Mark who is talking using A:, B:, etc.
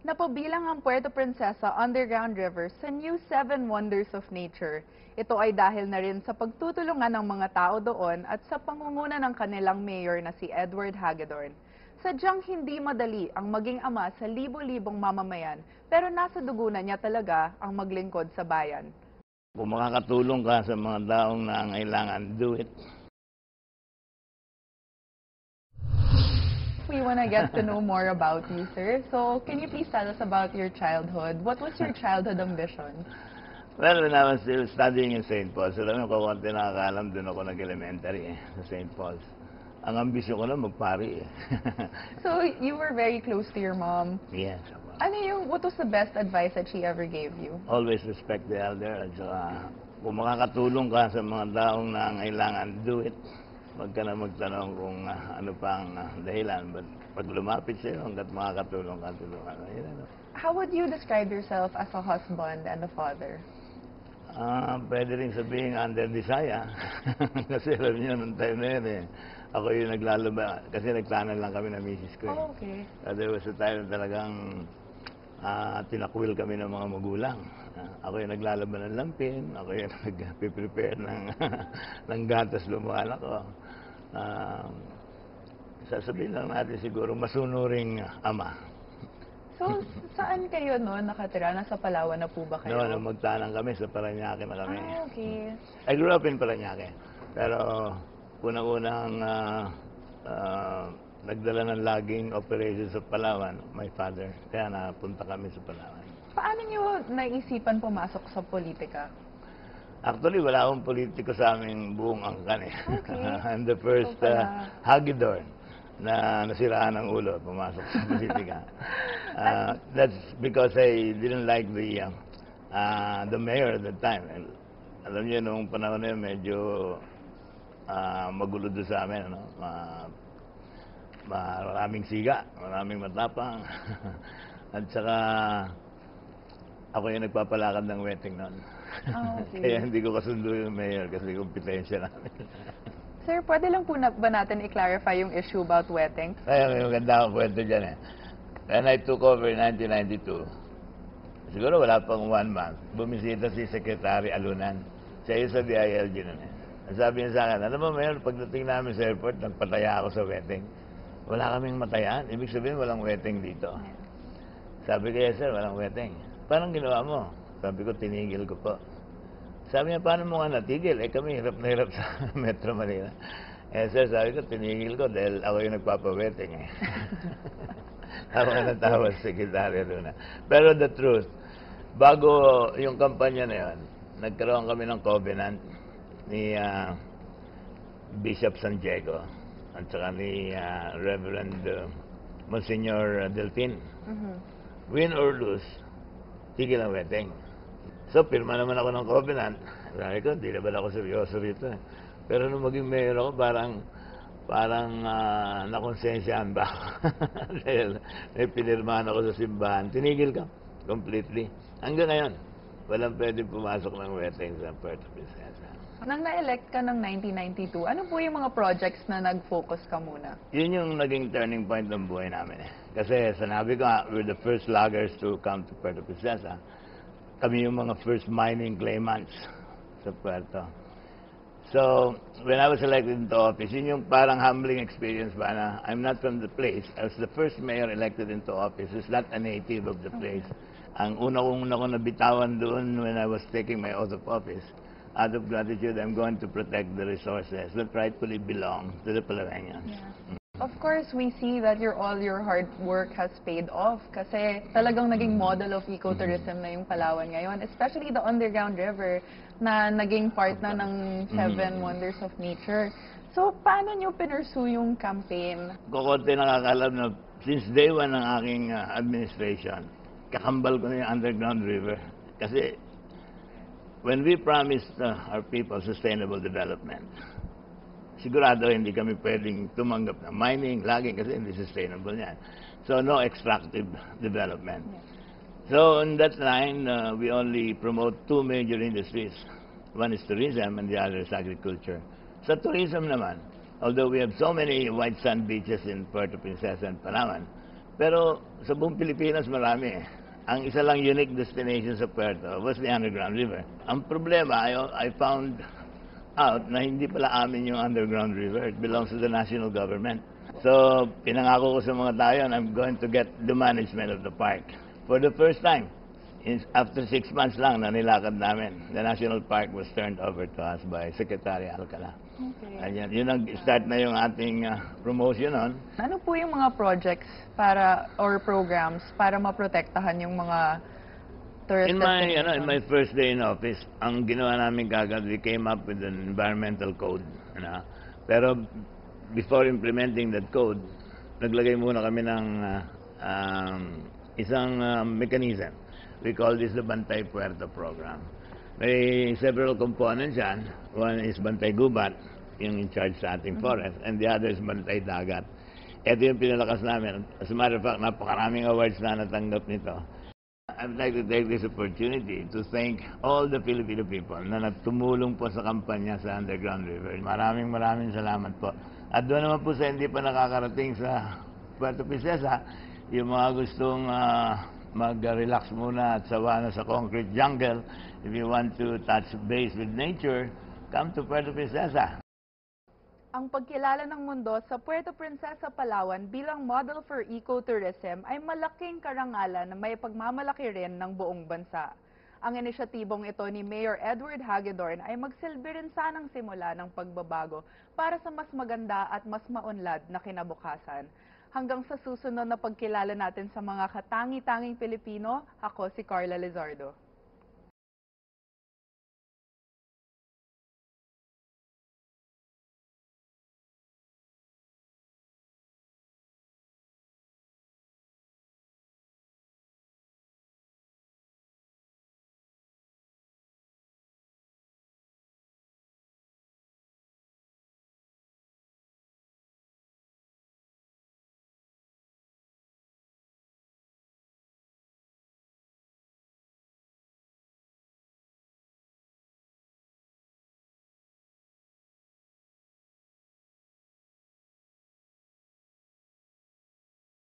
A: Napabilang ang Puerto Princesa Underground River sa New Seven Wonders of Nature. Ito ay dahil na rin sa pagtutulungan ng mga tao doon at sa pangunguna ng kanilang mayor na si Edward Hagedorn. Sadyang hindi madali ang maging ama sa libo-libong mamamayan, pero nasa dugo na niya talaga ang maglingkod sa bayan.
B: Kung makakatulong ka sa mga taong nangangailangan, do it.
A: We want to get to know more about you, sir. So, can you please tell us about your childhood? What was your childhood ambition?
B: Well, when I was still studying in St. Paul's, alam mo, konti nakakaalam, doon ako nag-elementary sa St. Paul's. Ang ambisyon ko na magpari.
A: So, you were very close to your mom.
B: Yes.
A: What was the best advice that she ever gave you?
B: Always respect the elder. At saka, kung makakatulong ka sa mga taong nangangailangan, do it. Huwag ka na magtanong kung ano pang dahilan. But pag lumapit sa'yo, hanggat makakatulong ka, tulungan.
A: How would you describe yourself as a husband and a father?
B: Pwede rin sabihin under desire. Kasi alam niyo, nung time na yun ako yung naglalaba. Kasi nagtanan lang kami ng misis ko.
A: Oh, okay.
B: There was a time na talagang tinakwil kami ng mga magulang. Ako yung naglalaban ng lampin, ako yung nag-prepare ng gatas lumahan ako. Sasabihin lang natin siguro, masunuring ama.
A: So, saan kayo nakatira? Nasa Palawan na po ba kayo?
B: No, magtanang kami, sa Parañaque na kami.
A: Okay.
B: I grew up in Parañaque. Pero, unang-unang nagdala ng logging operations sa Palawan, my father. Kaya napunta kami sa Palawan.
A: Paano niyo naisipan pumasok sa politika?
B: Actually, wala akong politiko sa aming buong angkan eh.
A: Okay.
B: I'm the first Hagedorn na nasiraan ng ulo, pumasok sa politika. That's because I didn't like the mayor at the time. And, alam niyo, noong panahon na yun, medyo magulo doon sa amin. Ano? Maraming siga, maraming matapang. At saka, ako yung nagpapalakad ng wedding noon.
A: Okay.
B: Kaya hindi ko kasundo yung mayor kasi kompetensya namin.
A: Sir, pwede lang po ba natin i-clarify yung issue about wedding?
B: Kaya may maganda akong kwento dyan eh. When I took over in 1992, siguro wala pang 1 month, bumisita si Secretary Alunan. Siya yung sa DILG nun eh. Sabi niya sa akin, ano ba Mayor, pagdating namin sa airport, nagpataya ako sa wedding. Wala kaming matayan, ibig sabihin walang wedding dito. Sabi ko, yes sir, walang wedding. Parang ginawa mo? Sabi ko, tinigil ko po. Sabi niya, paano mo nga natigil? Eh kami, hirap na hirap sa Metro Manila. Eh sir, sabi ko, tinigil ko dahil ako yung nagpapa-wedding eh. Ako na natawa sa Secretary Luna. Pero the truth, bago yung kampanya na yun, nagkaroon kami ng covenant ni Bishop San Diego at saka ni Reverend Monsignor Delfin. Win or lose, tigil ang wedding. So, pirma naman ako ng covenant. Sabi ko, di naman ako seryoso rito. Pero nung maging mayor ako, parang nakonsensyahan ba ako. Dahil may pinirmahan ako sa simbahan. Tinigil ka completely. Hanggang ngayon, walang pwede pumasok ng wedding sa Puerto Princesa.
A: Nang na-elect ka ng 1992, ano po yung mga projects na nag-focus ka muna?
B: Yun yung naging turning point ng buhay namin. Kasi sanabi ko nga, we're the first loggers to come to Puerto Princesa. Kami yung mga first mining claimants sa Puerto. So, when I was elected into office, yun yung parang humbling experience ba na I'm not from the place. I was the first mayor elected into office. It's not a native of the place. Ang una kong nabitawan doon when I was taking my oath of office, out of gratitude, I'm going to protect the resources that rightfully belong to the Palaweñans.
A: Yeah. Of course, we see that all your hard work has paid off kasi talagang naging model of ecotourism na yung Palawan ngayon, especially the Underground River na naging part na ng Seven Wonders of Nature. So, paano nyo pinursue yung campaign?
B: Kukunti nakakalam na since day one ng aking administration, kakambal ko na yung Underground River. Kasi when we promised our people sustainable development, sigurado hindi kami pwedeng tumanggap ng mining, logging, kasi hindi sustainable yan. So, no extractive development. So, on that line, we only promote 2 major industries. One is tourism and the other is agriculture. Sa tourism naman, although we have so many white sand beaches in Puerto Princesa and Palawan, Pero sa buong Pilipinas marami eh. Ang isa lang unique destination sa Puerto was the Underground River. Ang problema, I found out na hindi pala amin yung Underground River. It belongs to the national government. So, pinangako ko sa mga tayo na I'm going to get the management of the park. For the first time, after 6 months lang na nilakad namin, the national park was turned over to us by Secretary Alcala.
A: Okay.
B: Ayan, yun ang start na yung ating promotion on.
A: Ano po yung mga projects para or programs para maprotektahan yung mga tourist
B: In
A: destinations?
B: my first day in office, ang ginawa namin kagad, we came up with an environmental code. Pero before implementing that code, naglagay muna kami ng isang mechanism. We call this the Bantay Puerto program. May several components yan. One is Bantay Gubat, yung in charge sa ating forest, and the other is Bantay Dagat. Ito yung pinalakas namin. As a matter of fact, napakaraming awards na natanggap nito. I'd like to take this opportunity to thank all the Filipino people na nagtumulong po sa kampanya sa Underground River. Maraming salamat po. At doon naman po sa hindi pa nakakarating sa Puerto Princesa, yung mga gustong mag-relax muna at sawa na sa concrete jungle, if you want to touch base with nature, come to Puerto Princesa.
A: Ang pagkilala ng mundo sa Puerto Princesa, Palawan bilang model for ecotourism ay malaking karangalan na may pagmamalaki rin ng buong bansa. Ang inisyatibong ito ni Mayor Edward Hagedorn ay magsilbi rin sanang simula ng pagbabago para sa mas maganda at mas maunlad na kinabukasan. Hanggang sa susunod na pagkilala natin sa mga katangi-tanging Pilipino, ako si Carla Lizardo.